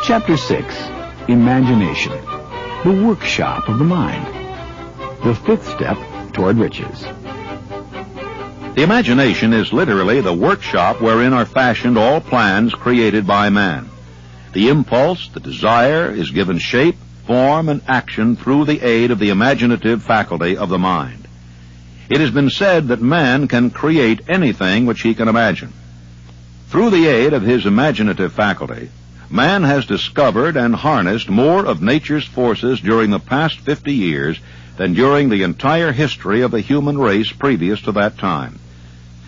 Chapter 6, Imagination, the workshop of the mind. The fifth step toward riches. The imagination is literally the workshop wherein are fashioned all plans created by man. The impulse, the desire, is given shape, form, and action through the aid of the imaginative faculty of the mind. It has been said that man can create anything which he can imagine. Through the aid of his imaginative faculty, man has discovered and harnessed more of nature's forces during the past 50 years than during the entire history of the human race previous to that time.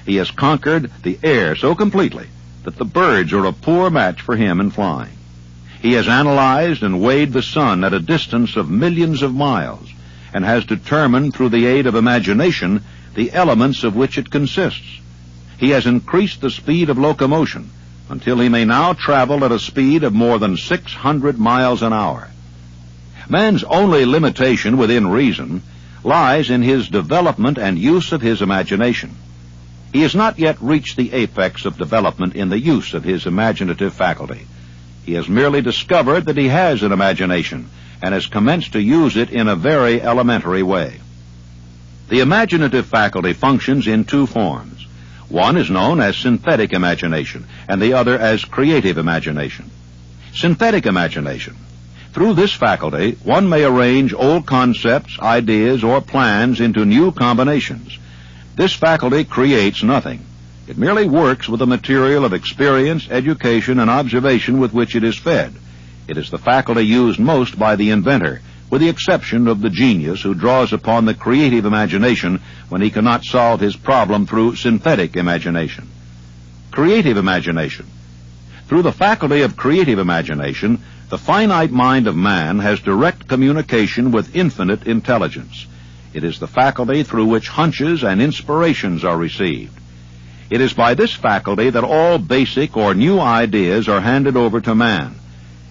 He has conquered the air so completely that the birds are a poor match for him in flying. He has analyzed and weighed the sun at a distance of millions of miles, and has determined through the aid of imagination the elements of which it consists. He has increased the speed of locomotion until he may now travel at a speed of more than 600 miles an hour. Man's only limitation within reason lies in his development and use of his imagination. He has not yet reached the apex of development in the use of his imaginative faculty. He has merely discovered that he has an imagination and has commenced to use it in a very elementary way. The imaginative faculty functions in two forms. One is known as synthetic imagination, and the other as creative imagination. Synthetic imagination. Through this faculty, one may arrange old concepts, ideas, or plans into new combinations. This faculty creates nothing. It merely works with the material of experience, education, and observation with which it is fed. It is the faculty used most by the inventor, with the exception of the genius who draws upon the creative imagination when he cannot solve his problem through synthetic imagination. Creative imagination. Through the faculty of creative imagination, the finite mind of man has direct communication with infinite intelligence. It is the faculty through which hunches and inspirations are received. It is by this faculty that all basic or new ideas are handed over to man.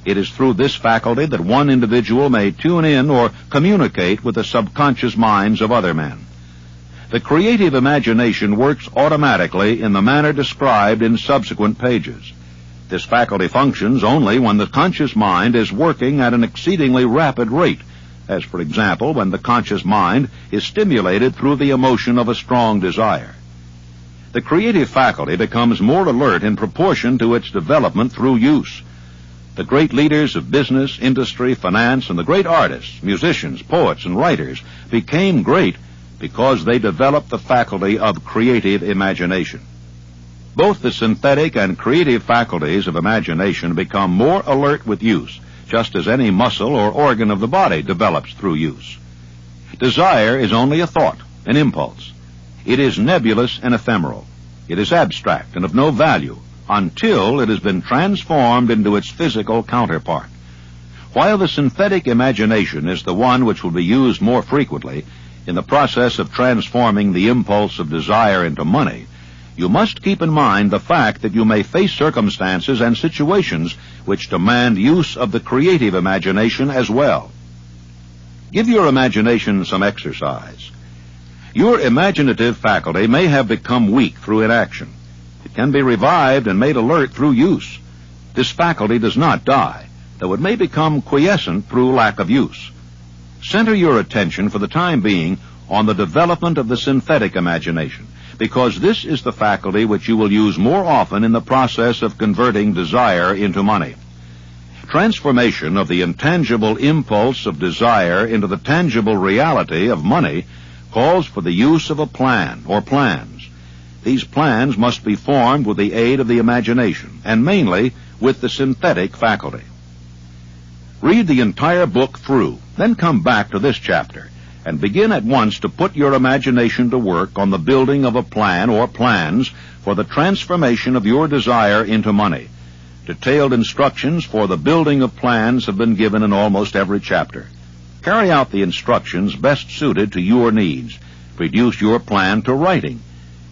It is through this faculty that one individual may tune in or communicate with the subconscious minds of other men. The creative imagination works automatically in the manner described in subsequent pages. This faculty functions only when the conscious mind is working at an exceedingly rapid rate, as for example when the conscious mind is stimulated through the emotion of a strong desire. The creative faculty becomes more alert in proportion to its development through use. The great leaders of business, industry, finance, and the great artists, musicians, poets, and writers became great because they developed the faculty of creative imagination. Both the synthetic and creative faculties of imagination become more alert with use, just as any muscle or organ of the body develops through use. Desire is only a thought, an impulse. It is nebulous and ephemeral. It is abstract and of no value until it has been transformed into its physical counterpart. While the synthetic imagination is the one which will be used more frequently in the process of transforming the impulse of desire into money, you must keep in mind the fact that you may face circumstances and situations which demand use of the creative imagination as well. Give your imagination some exercise. Your imaginative faculty may have become weak through inaction. It can be revived and made alert through use. This faculty does not die, though it may become quiescent through lack of use. Center your attention for the time being on the development of the synthetic imagination, because this is the faculty which you will use more often in the process of converting desire into money. Transformation of the intangible impulse of desire into the tangible reality of money calls for the use of a plan or plans. These plans must be formed with the aid of the imagination, and mainly with the synthetic faculty. Read the entire book through, then come back to this chapter, and begin at once to put your imagination to work on the building of a plan or plans for the transformation of your desire into money. Detailed instructions for the building of plans have been given in almost every chapter. Carry out the instructions best suited to your needs. Reduce your plan to writing.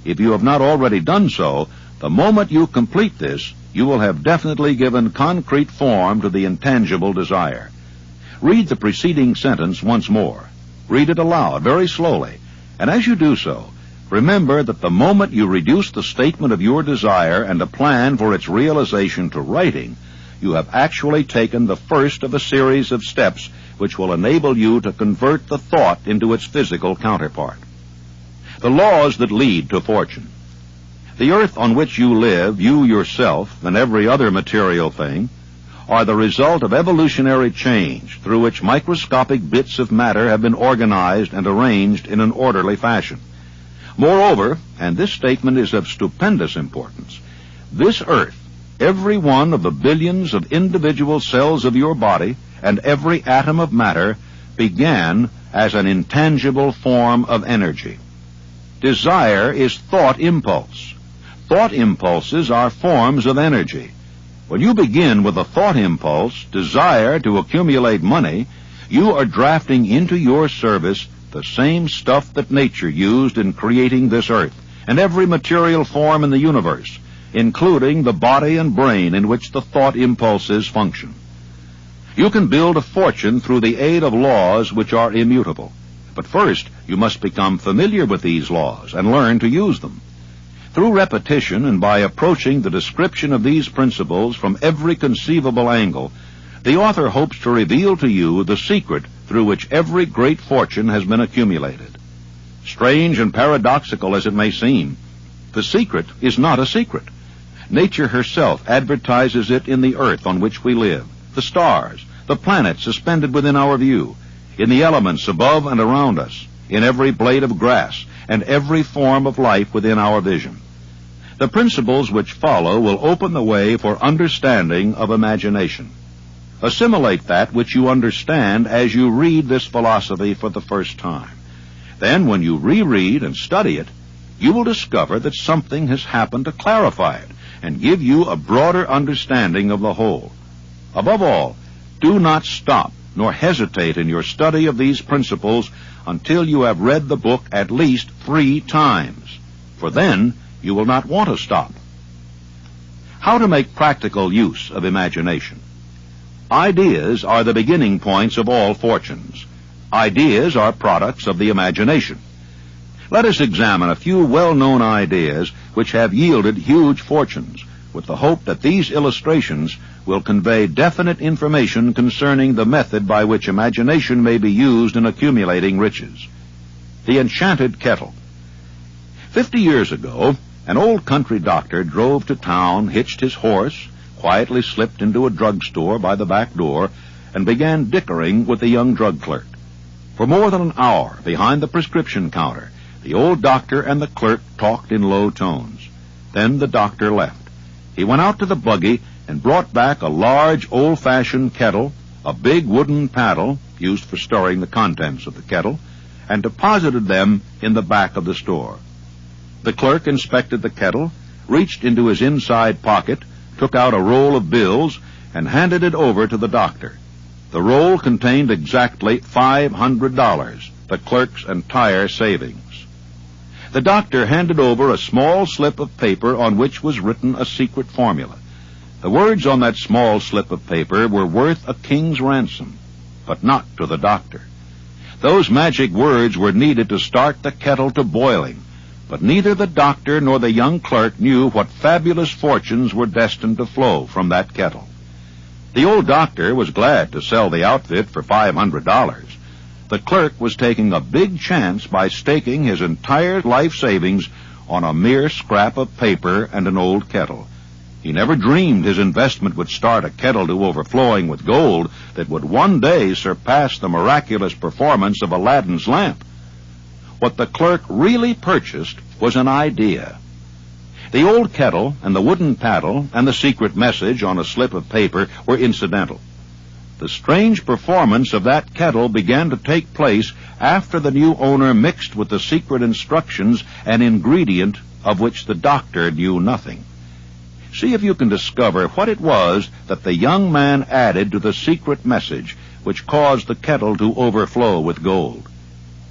If you have not already done so, the moment you complete this, you will have definitely given concrete form to the intangible desire. Read the preceding sentence once more. Read it aloud, very slowly, and as you do so, remember that the moment you reduce the statement of your desire and a plan for its realization to writing, you have actually taken the first of a series of steps which will enable you to convert the thought into its physical counterpart. The laws that lead to fortune. The earth on which you live, you yourself, and every other material thing, are the result of evolutionary change through which microscopic bits of matter have been organized and arranged in an orderly fashion. Moreover, and this statement is of stupendous importance, this earth, every one of the billions of individual cells of your body, and every atom of matter, began as an intangible form of energy. Desire is thought impulse. Thought impulses are forms of energy. When you begin with a thought impulse, desire to accumulate money, you are drafting into your service the same stuff that nature used in creating this earth and every material form in the universe, including the body and brain in which the thought impulses function. You can build a fortune through the aid of laws which are immutable. But first, you must become familiar with these laws and learn to use them. Through repetition and by approaching the description of these principles from every conceivable angle, the author hopes to reveal to you the secret through which every great fortune has been accumulated. Strange and paradoxical as it may seem, the secret is not a secret. Nature herself advertises it in the earth on which we live, the stars, the planets suspended within our view, in the elements above and around us, in every blade of grass, and every form of life within our vision. The principles which follow will open the way for understanding of imagination. Assimilate that which you understand as you read this philosophy for the first time. Then, when you reread and study it, you will discover that something has happened to clarify it and give you a broader understanding of the whole. Above all, do not stop nor hesitate in your study of these principles until you have read the book at least 3 times, for then you will not want to stop. How to make practical use of imagination. Ideas are the beginning points of all fortunes. Ideas are products of the imagination. Let us examine a few well-known ideas which have yielded huge fortunes, with the hope that these illustrations will convey definite information concerning the method by which imagination may be used in accumulating riches. The enchanted kettle. 50 years ago, an old country doctor drove to town, hitched his horse, quietly slipped into a drugstore by the back door, and began dickering with the young drug clerk. For more than an hour, behind the prescription counter, the old doctor and the clerk talked in low tones. Then the doctor left. He went out to the buggy and brought back a large old-fashioned kettle, a big wooden paddle used for storing the contents of the kettle, and deposited them in the back of the store. The clerk inspected the kettle, reached into his inside pocket, took out a roll of bills, and handed it over to the doctor. The roll contained exactly $500, the clerk's entire savings. The doctor handed over a small slip of paper on which was written a secret formula. The words on that small slip of paper were worth a king's ransom, but not to the doctor. Those magic words were needed to start the kettle to boiling, but neither the doctor nor the young clerk knew what fabulous fortunes were destined to flow from that kettle. The old doctor was glad to sell the outfit for $500. The clerk was taking a big chance by staking his entire life savings on a mere scrap of paper and an old kettle. He never dreamed his investment would start a kettle to overflowing with gold that would one day surpass the miraculous performance of Aladdin's lamp. What the clerk really purchased was an idea. The old kettle and the wooden paddle and the secret message on a slip of paper were incidental. The strange performance of that kettle began to take place after the new owner mixed with the secret instructions an ingredient of which the doctor knew nothing. See if you can discover what it was that the young man added to the secret message which caused the kettle to overflow with gold.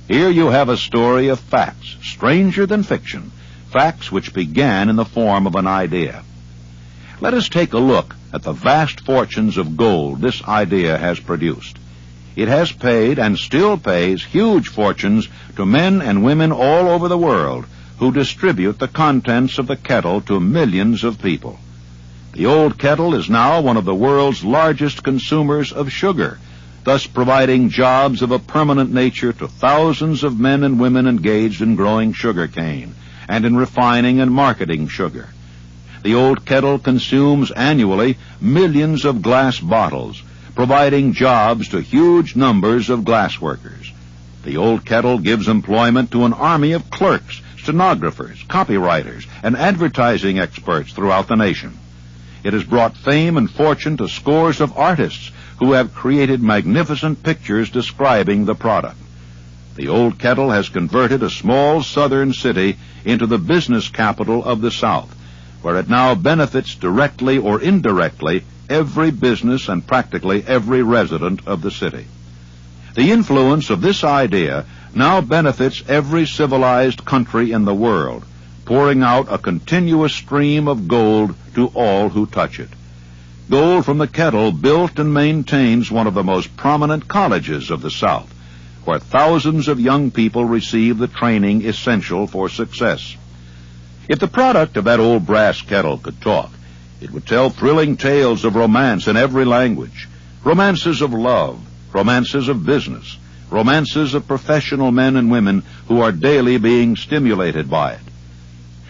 Here you have a story of facts, stranger than fiction, facts which began in the form of an idea. Let us take a look at the vast fortunes of gold this idea has produced. It has paid and still pays huge fortunes to men and women all over the world who distribute the contents of the kettle to millions of people. The old kettle is now one of the world's largest consumers of sugar, thus providing jobs of a permanent nature to thousands of men and women engaged in growing sugar cane and in refining and marketing sugar. The old kettle consumes annually millions of glass bottles, providing jobs to huge numbers of glass workers. The old kettle gives employment to an army of clerks, stenographers, copywriters, and advertising experts throughout the nation. It has brought fame and fortune to scores of artists who have created magnificent pictures describing the product. The old kettle has converted a small southern city into the business capital of the South, where it now benefits directly or indirectly every business and practically every resident of the city. The influence of this idea now benefits every civilized country in the world, pouring out a continuous stream of gold to all who touch it. Gold from the kettle built and maintains one of the most prominent colleges of the South, where thousands of young people receive the training essential for success. If the product of that old brass kettle could talk, it would tell thrilling tales of romance in every language, romances of love, romances of business, romances of professional men and women who are daily being stimulated by it.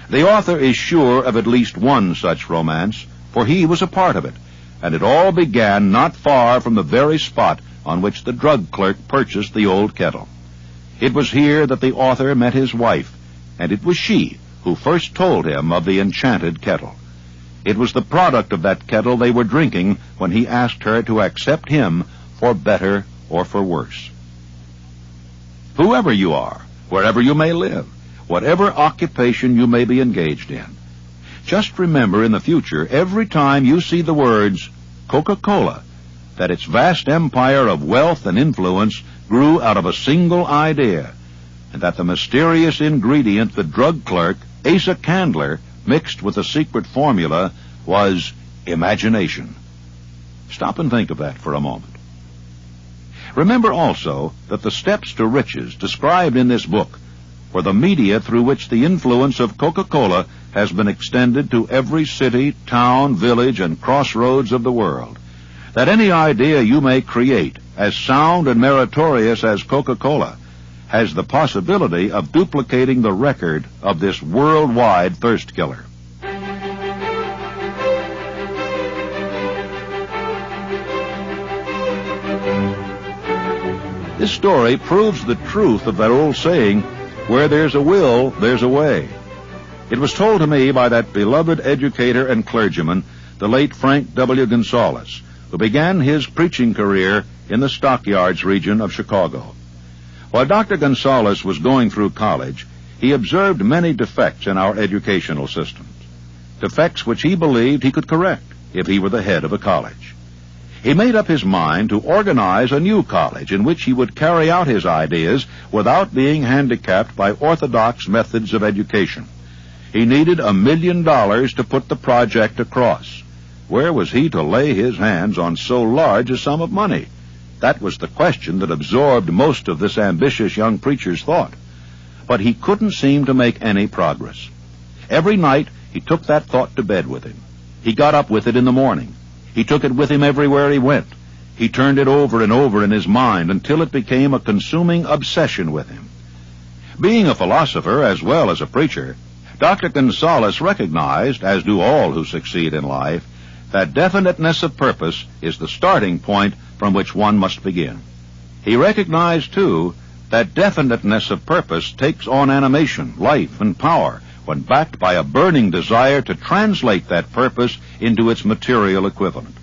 The author is sure of at least one such romance, for he was a part of it, and it all began not far from the very spot on which the drug clerk purchased the old kettle. It was here that the author met his wife, and it was she who first told him of the enchanted kettle. It was the product of that kettle they were drinking when he asked her to accept him for better or for worse. Whoever you are, wherever you may live, whatever occupation you may be engaged in, just remember in the future, every time you see the words Coca-Cola, that its vast empire of wealth and influence grew out of a single idea, and that the mysterious ingredient the drug clerk, Asa Candler, mixed with the secret formula was imagination. Stop and think of that for a moment. Remember also that the steps to riches described in this book were the media through which the influence of Coca-Cola has been extended to every city, town, village, and crossroads of the world. That any idea you may create, as sound and meritorious as Coca-Cola, has the possibility of duplicating the record of this worldwide thirst killer. This story proves the truth of that old saying, where there's a will, there's a way. It was told to me by that beloved educator and clergyman, the late Frank W. Gonzalez, who began his preaching career in the stockyards region of Chicago. While Dr. Gonzalez was going through college, he observed many defects in our educational systems, defects which he believed he could correct if he were the head of a college. He made up his mind to organize a new college in which he would carry out his ideas without being handicapped by orthodox methods of education. He needed $1 million to put the project across. Where was he to lay his hands on so large a sum of money? That was the question that absorbed most of this ambitious young preacher's thought. But he couldn't seem to make any progress. Every night he took that thought to bed with him. He got up with it in the morning. He took it with him everywhere he went. He turned it over and over in his mind until it became a consuming obsession with him. Being a philosopher as well as a preacher, Dr. Gonzalez recognized, as do all who succeed in life, that definiteness of purpose is the starting point from which one must begin. He recognized, too, that definiteness of purpose takes on animation, life, and power when backed by a burning desire to translate that purpose into its material equivalent.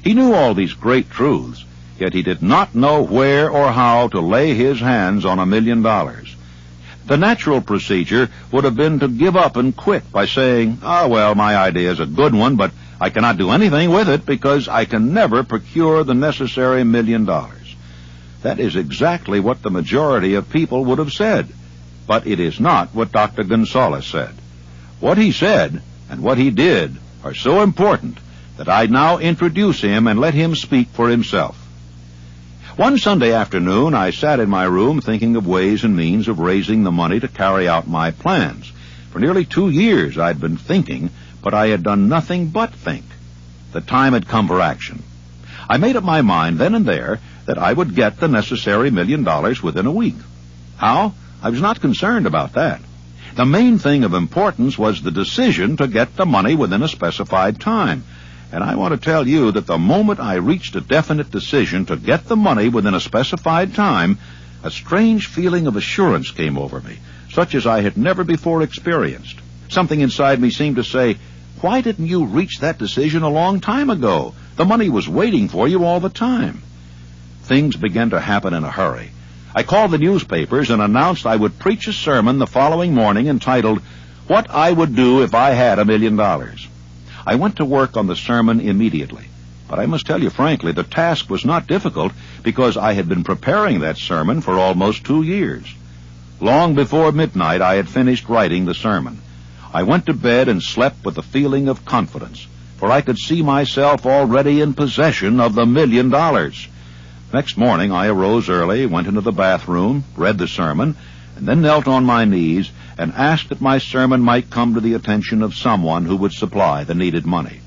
He knew all these great truths, yet he did not know where or how to lay his hands on $1 million. The natural procedure would have been to give up and quit by saying, well, my idea is a good one, but I cannot do anything with it because I can never procure the necessary $1 million. That is exactly what the majority of people would have said, but it is not what Dr. Gonzalez said. What he said and what he did are so important that I now introduce him and let him speak for himself. One Sunday afternoon, I sat in my room thinking of ways and means of raising the money to carry out my plans. For nearly 2 years I'd been thinking, but I had done nothing but think. The time had come for action. I made up my mind then and there that I would get the necessary $1 million within a week. How? I was not concerned about that. The main thing of importance was the decision to get the money within a specified time. And I want to tell you that the moment I reached a definite decision to get the money within a specified time, a strange feeling of assurance came over me, such as I had never before experienced. Something inside me seemed to say, "Why didn't you reach that decision a long time ago? The money was waiting for you all the time." Things began to happen in a hurry. I called the newspapers and announced I would preach a sermon the following morning entitled, "What I Would Do If I Had $1 Million." I went to work on the sermon immediately. But I must tell you frankly, the task was not difficult because I had been preparing that sermon for almost 2 years. Long before midnight, I had finished writing the sermon. I went to bed and slept with a feeling of confidence, for I could see myself already in possession of the $1 million. Next morning, I arose early, went into the bathroom, read the sermon, and then knelt on my knees and asked that my sermon might come to the attention of someone who would supply the needed money.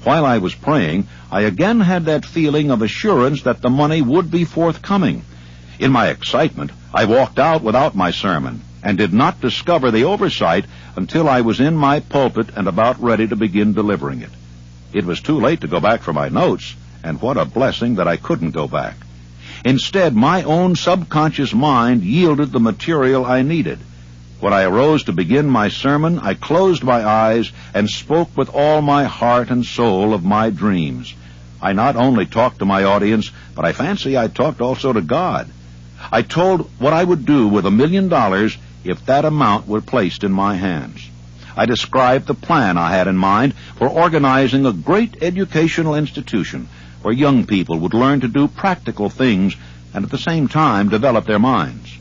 While I was praying, I again had that feeling of assurance that the money would be forthcoming. In my excitement, I walked out without my sermon and did not discover the oversight until I was in my pulpit and about ready to begin delivering it. It was too late to go back for my notes, and what a blessing that I couldn't go back. Instead, my own subconscious mind yielded the material I needed. When I arose to begin my sermon, I closed my eyes and spoke with all my heart and soul of my dreams. I not only talked to my audience, but I fancy I talked also to God. I told what I would do with $1 million if that amount were placed in my hands. I described the plan I had in mind for organizing a great educational institution where young people would learn to do practical things and at the same time develop their minds.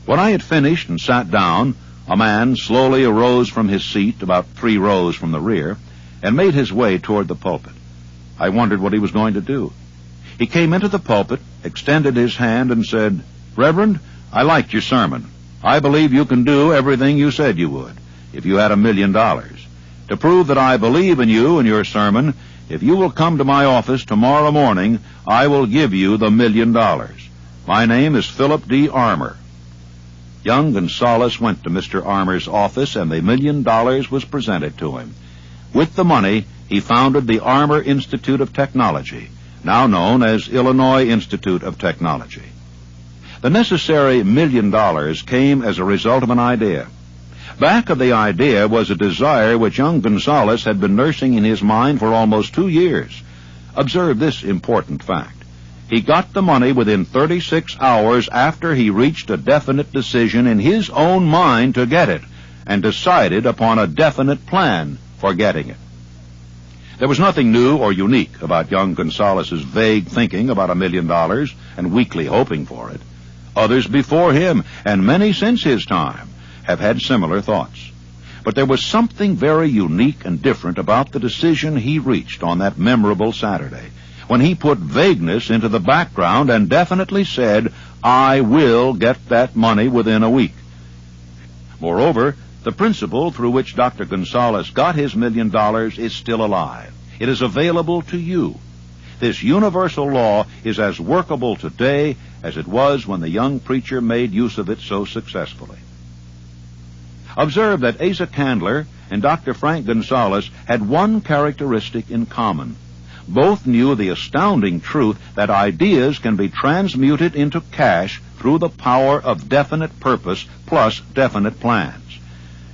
When I had finished and sat down, a man slowly arose from his seat about 3 rows from the rear and made his way toward the pulpit. I wondered what he was going to do. He came into the pulpit, extended his hand, and said, "Reverend, I liked your sermon. I believe you can do everything you said you would if you had $1 million. To prove that I believe in you and your sermon, if you will come to my office tomorrow morning, I will give you the $1 million. My name is Philip D. Armour." Young Gonzales went to Mr. Armour's office, and the $1 million was presented to him. With the money, he founded the Armour Institute of Technology, now known as Illinois Institute of Technology. The necessary $1 million came as a result of an idea. Back of the idea was a desire which young Gonzales had been nursing in his mind for almost 2 years. Observe this important fact. He got the money within 36 hours after he reached a definite decision in his own mind to get it, and decided upon a definite plan for getting it. There was nothing new or unique about young Gonzales's vague thinking about $1 million and weakly hoping for it. Others before him, and many since his time, have had similar thoughts. But there was something very unique and different about the decision he reached on that memorable Saturday, when he put vagueness into the background and definitely said, "I will get that money within a week." Moreover, the principle through which Dr. Gonzales got his $1 million is still alive. It is available to you. This universal law is as workable today as it was when the young preacher made use of it so successfully. Observe that Asa Candler and Dr. Frank Gonzales had one characteristic in common. Both knew the astounding truth that ideas can be transmuted into cash through the power of definite purpose plus definite plans.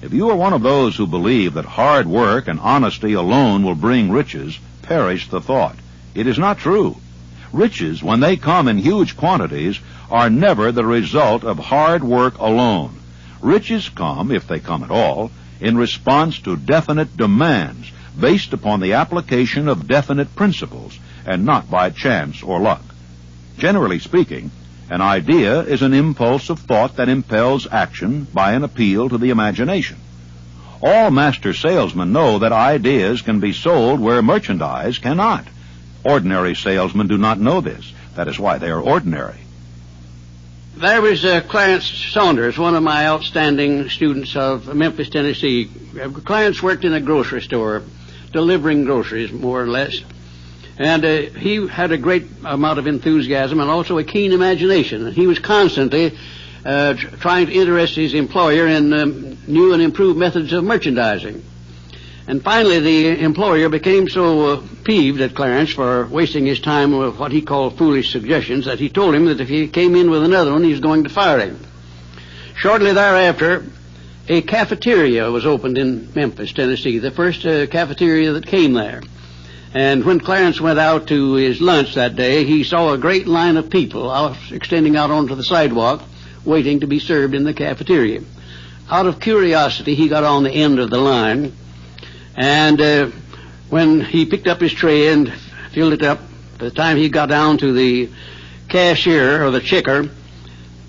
If you are one of those who believe that hard work and honesty alone will bring riches, perish the thought. It is not true. Riches, when they come in huge quantities, are never the result of hard work alone. Riches come, if they come at all, in response to definite demands based upon the application of definite principles and not by chance or luck. Generally speaking, an idea is an impulse of thought that impels action by an appeal to the imagination. All master salesmen know that ideas can be sold where merchandise cannot. Ordinary salesmen do not know this. That is why they are ordinary. There was Clarence Saunders, one of my outstanding students of Memphis, Tennessee. Clarence worked in a grocery store. delivering groceries, more or less. And he had a great amount of enthusiasm and also a keen imagination. And he was constantly trying to interest his employer in new and improved methods of merchandising. And finally, the employer became so peeved at Clarence for wasting his time with what he called foolish suggestions that he told him that if he came in with another one, he was going to fire him. Shortly thereafter, a cafeteria was opened in Memphis, Tennessee, the first cafeteria that came there. And when Clarence went out to his lunch that day, he saw a great line of people extending out onto the sidewalk, waiting to be served in the cafeteria. Out of curiosity, he got on the end of the line, and when he picked up his tray and filled it up, by the time he got down to the cashier or the checker,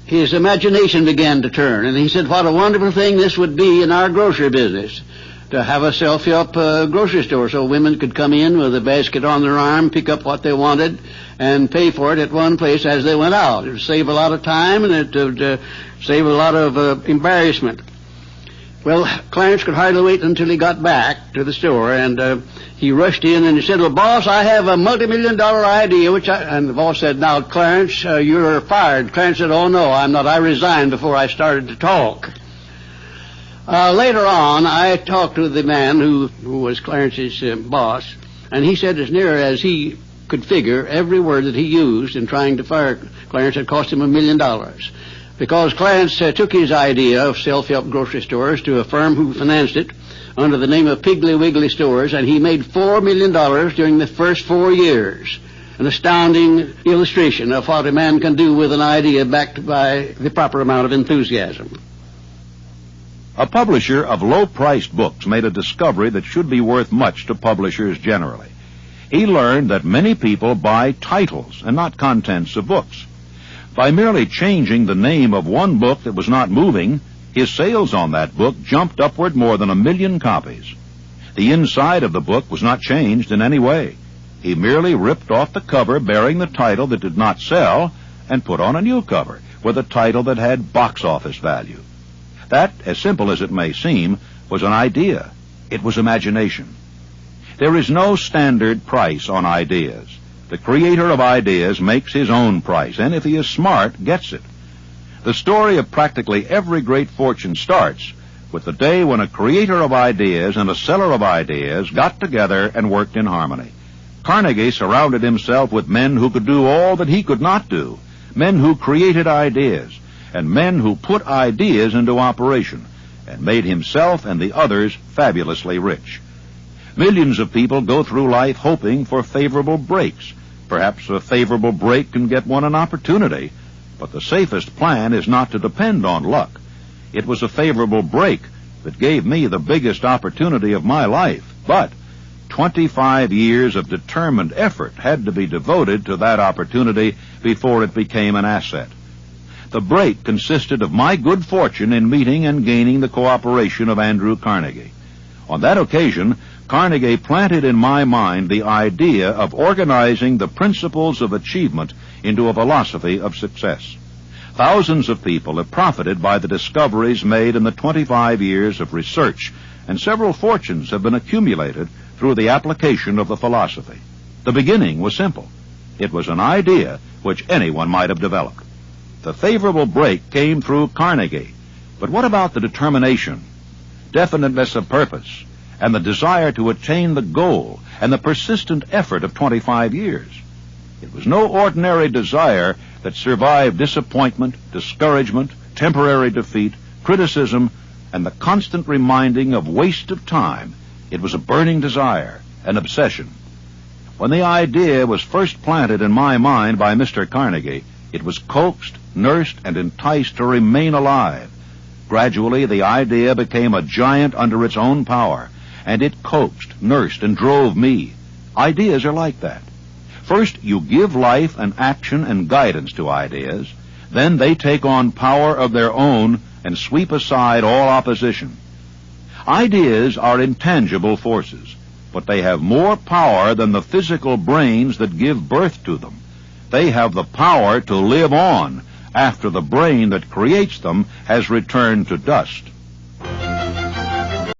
his imagination began to turn, and he said, what a wonderful thing this would be in our grocery business, to have a self-help grocery store so women could come in with a basket on their arm, pick up what they wanted, and pay for it at one place as they went out. It would save a lot of time, and it would save a lot of embarrassment. Well, Clarence could hardly wait until he got back to the store, and he rushed in and he said, well, boss, I have a multi-million-dollar idea, and the boss said, now, Clarence, you're fired. Clarence said, oh, no, I'm not. I resigned before I started to talk. Later on, I talked to the man who was Clarence's boss, and he said as near as he could figure, every word that he used in trying to fire Clarence had cost him $1 million. Because Clarence took his idea of self-help grocery stores to a firm who financed it under the name of Piggly Wiggly Stores, and he made $4 million during the first 4 years. An astounding illustration of what a man can do with an idea backed by the proper amount of enthusiasm. A publisher of low-priced books made a discovery that should be worth much to publishers generally. He learned that many people buy titles and not contents of books. By merely changing the name of one book that was not moving, his sales on that book jumped upward more than 1 million copies. The inside of the book was not changed in any way. He merely ripped off the cover bearing the title that did not sell and put on a new cover with a title that had box office value. That, as simple as it may seem, was an idea. It was imagination. There is no standard price on ideas. The creator of ideas makes his own price, and if he is smart, gets it. The story of practically every great fortune starts with the day when a creator of ideas and a seller of ideas got together and worked in harmony. Carnegie surrounded himself with men who could do all that he could not do, men who created ideas, and men who put ideas into operation, and made himself and the others fabulously rich. Millions of people go through life hoping for favorable breaks. Perhaps a favorable break can get one an opportunity, but the safest plan is not to depend on luck. It was a favorable break that gave me the biggest opportunity of my life, but 25 years of determined effort had to be devoted to that opportunity before it became an asset. The break consisted of my good fortune in meeting and gaining the cooperation of Andrew Carnegie. On that occasion, Carnegie planted in my mind the idea of organizing the principles of achievement into a philosophy of success. Thousands of people have profited by the discoveries made in the 25 years of research, and several fortunes have been accumulated through the application of the philosophy. The beginning was simple. It was an idea which anyone might have developed. The favorable break came through Carnegie. But what about the determination, definiteness of purpose, and the desire to attain the goal, and the persistent effort of 25 years? It was no ordinary desire that survived disappointment, discouragement, temporary defeat, criticism, and the constant reminding of waste of time. It was a burning desire, an obsession. When the idea was first planted in my mind by Mr. Carnegie, it was coaxed, nursed, and enticed to remain alive. Gradually, the idea became a giant under its own power, and it coaxed, nursed, and drove me. Ideas are like that. First, you give life and action and guidance to ideas. Then they take on power of their own and sweep aside all opposition. Ideas are intangible forces, but they have more power than the physical brains that give birth to them. They have the power to live on after the brain that creates them has returned to dust.